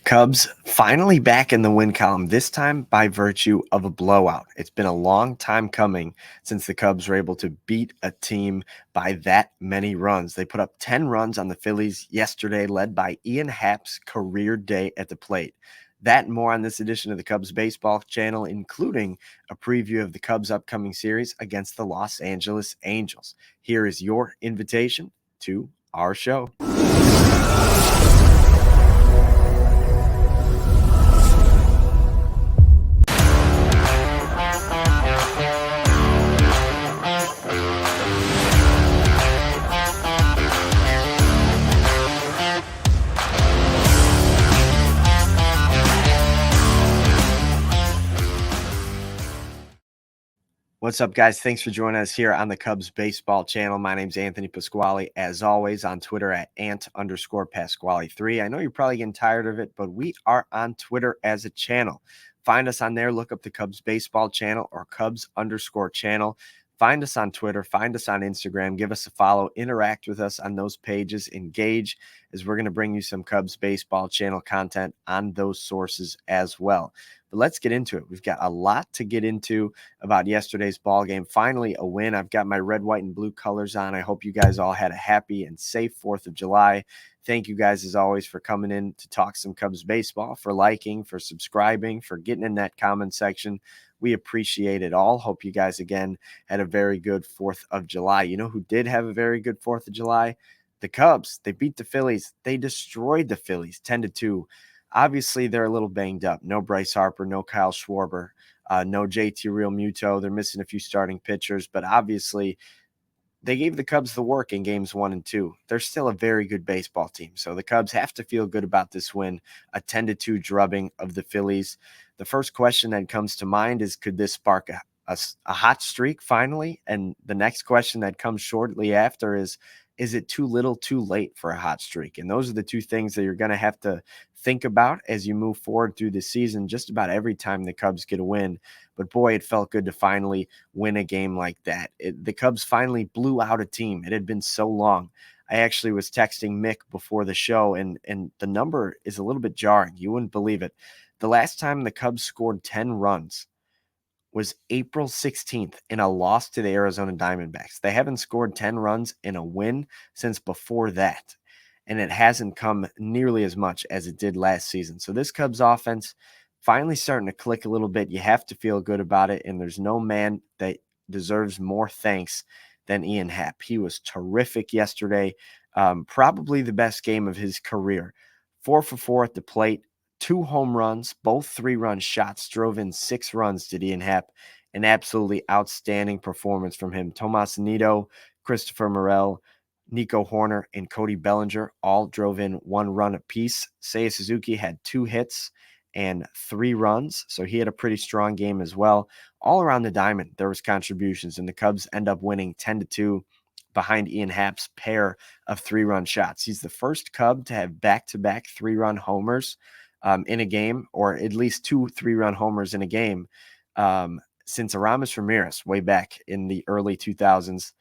Cubs finally back in the win column, this time by virtue of a blowout. It's been a long time coming since the Cubs were able to beat a team by that many runs. They put up 10 runs on the Phillies yesterday, led by Ian Happ's career day at the plate. That and more on this edition of the Cubs Baseball Channel, including a preview of the Cubs' upcoming series against the Los Angeles Angels. Here is your invitation to our show. What's up, guys? Thanks for joining us here on the Cubs Baseball Channel. My name's Anthony Pasquale, as always, on Twitter at ant_Pasquale3. I know you're probably getting tired of it, but we are on Twitter as a channel. Find us on there. Look up the Cubs Baseball Channel or Cubs_channel. Find us on Twitter. Find us on Instagram. Give us a follow. Interact with us on those pages. Engage, as we're going to bring you some Cubs Baseball Channel content on those sources as well. But let's get into it. We've got a lot to get into about yesterday's ball game. Finally, a win. I've got my red, white, and blue colors on. I hope you guys all had a happy and safe 4th of July. Thank you guys, as always, for coming in to talk some Cubs baseball, for liking, for subscribing, for getting in that comment section. We appreciate it all. Hope you guys, again, had a very good 4th of July. You know who did have a very good 4th of July? The Cubs. They beat the Phillies. They destroyed the Phillies 10-2. Obviously, they're a little banged up. No Bryce Harper, no Kyle Schwarber, no JT Realmuto. They're missing a few starting pitchers, but obviously they gave the Cubs the work in games 1 and 2. They're still a very good baseball team. So the Cubs have to feel good about this win, a 10-2 drubbing of the Phillies. The first question that comes to mind is, could this spark a hot streak finally? And the next question that comes shortly after is it too little, too late for a hot streak? And those are the two things that you're going to have to think about as you move forward through the season, just about every time the Cubs get a win. But boy, it felt good to finally win a game like that. The Cubs finally blew out a team. It had been so long. I actually was texting Mick before the show, and the number is a little bit jarring. You wouldn't believe it. The last time the Cubs scored 10 runs was April 16th in a loss to the Arizona Diamondbacks. They haven't scored 10 runs in a win since before that, and it hasn't come nearly as much as it did last season. So this Cubs offense finally starting to click a little bit. You have to feel good about it, and there's no man that deserves more thanks than Ian Happ. He was terrific yesterday, probably the best game of his career. 4 for 4 at the plate. 2 home runs, both 3-run shots, drove in 6 runs to Ian Happ. An absolutely outstanding performance from him. Tomas Nido, Christopher Morel, Nico Horner, and Cody Bellinger all drove in 1 run apiece. Seiya Suzuki had 2 hits and 3 runs, so he had a pretty strong game as well. All around the diamond, there was contributions, and the Cubs end up winning 10-2 behind Ian Happ's pair of 3-run shots. He's the first Cub to have back-to-back 3-run homers in a game, or at least 2 3-run homers in a game, since Aramis Ramirez way back in the early 2000s.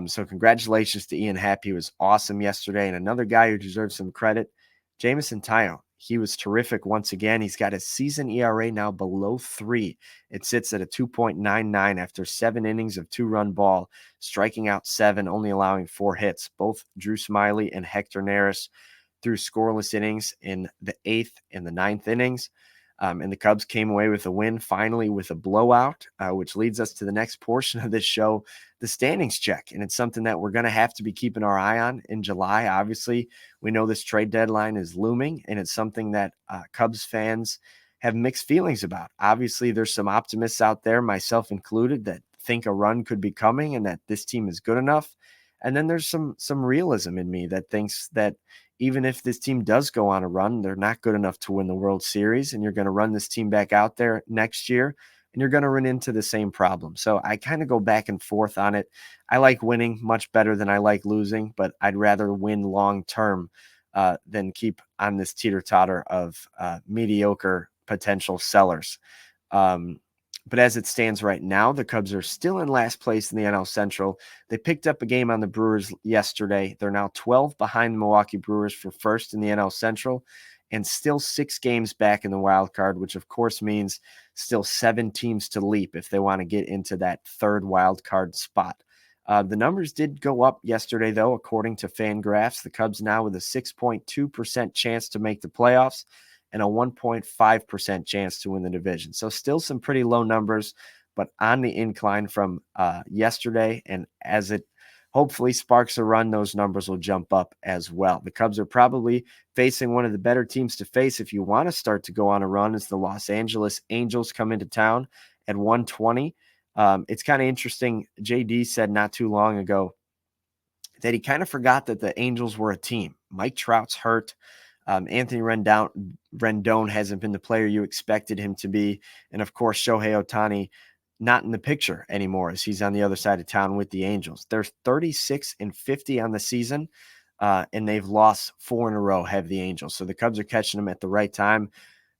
So congratulations to Ian Happ. He was awesome yesterday. And another guy who deserves some credit, Jameson Taillon. He was terrific once again. He's got his season ERA now below 3. It sits at a 2.99 after 7 innings of 2-run ball, striking out 7, only allowing 4 hits. Both Drew Smyly and Hector Neris through scoreless innings in the 8th and the 9th innings. And the Cubs came away with a win, finally, with a blowout, which leads us to the next portion of this show, the standings check. And it's something that we're going to have to be keeping our eye on in July. Obviously, we know this trade deadline is looming, and it's something that Cubs fans have mixed feelings about. Obviously, there's some optimists out there, myself included, that think a run could be coming and that this team is good enough. And then there's some realism in me that thinks that even if this team does go on a run, they're not good enough to win the World Series, and you're going to run this team back out there next year, and you're going to run into the same problem. So I kind of go back and forth on it. I like winning much better than I like losing, but I'd rather win long-term than keep on this teeter-totter of mediocre potential sellers. But as it stands right now, the Cubs are still in last place in the NL Central. They picked up a game on the Brewers yesterday. They're now 12 behind the Milwaukee Brewers for first in the NL Central. and still 6 games back in the wild card, which of course means still 7 teams to leap if they want to get into that third wild card spot. The numbers did go up yesterday, though, according to Fangraphs. The Cubs now with a 6.2% chance to make the playoffs and a 1.5% chance to win the division. So still some pretty low numbers, but on the incline from yesterday. And as it hopefully sparks a run, those numbers will jump up as well. The Cubs are probably facing one of the better teams to face if you want to start to go on a run, as the Los Angeles Angels come into town at 120. It's kind of interesting. JD said not too long ago that he kind of forgot that the Angels were a team. Mike Trout's hurt. Anthony Rendon hasn't been the player you expected him to be. And of course, Shohei Ohtani not in the picture anymore, as he's on the other side of town with the Angels. They're 36-50 on the season, and they've lost 4 in a row, have the Angels. So the Cubs are catching them at the right time.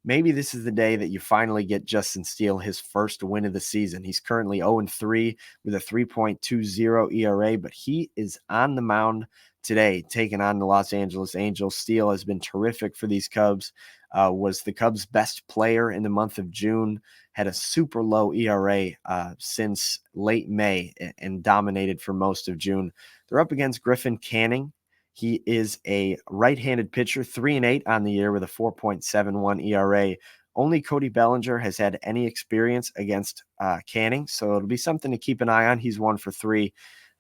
Maybe this is the day that you finally get Justin Steele his first win of the season. He's currently 0-3 with a 3.20 ERA, but he is on the mound today, taking on the Los Angeles Angels. Steele has been terrific for these Cubs, was the Cubs' best player in the month of June, had a super low ERA since late May, and dominated for most of June. They're up against Griffin Canning. He is a right-handed pitcher, 3-8 on the year with a 4.71 ERA. Only Cody Bellinger has had any experience against Canning, so it'll be something to keep an eye on. He's 1-for-3.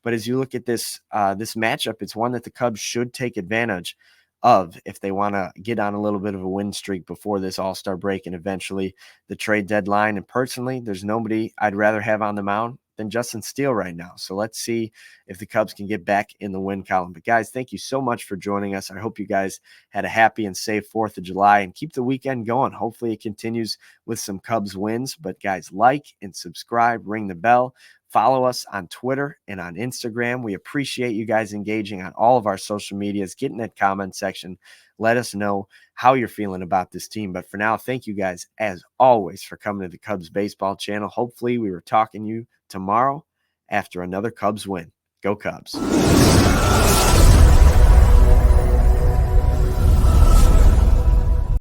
But as you look at this matchup, it's one that the Cubs should take advantage of if they want to get on a little bit of a win streak before this All-Star break and eventually the trade deadline. And personally, there's nobody I'd rather have on the mound than Justin Steele right now. So let's see if the Cubs can get back in the win column. But guys, thank you so much for joining us. I hope you guys had a happy and safe 4th of July, and keep the weekend going. Hopefully it continues with some Cubs wins. But guys, like and subscribe, ring the bell. Follow us on Twitter and on Instagram. We appreciate you guys engaging on all of our social medias. Get in that comment section. Let us know how you're feeling about this team. But for now, thank you guys, as always, for coming to the Cubs Baseball channel. Hopefully we were talking to you tomorrow after another Cubs win. Go Cubs.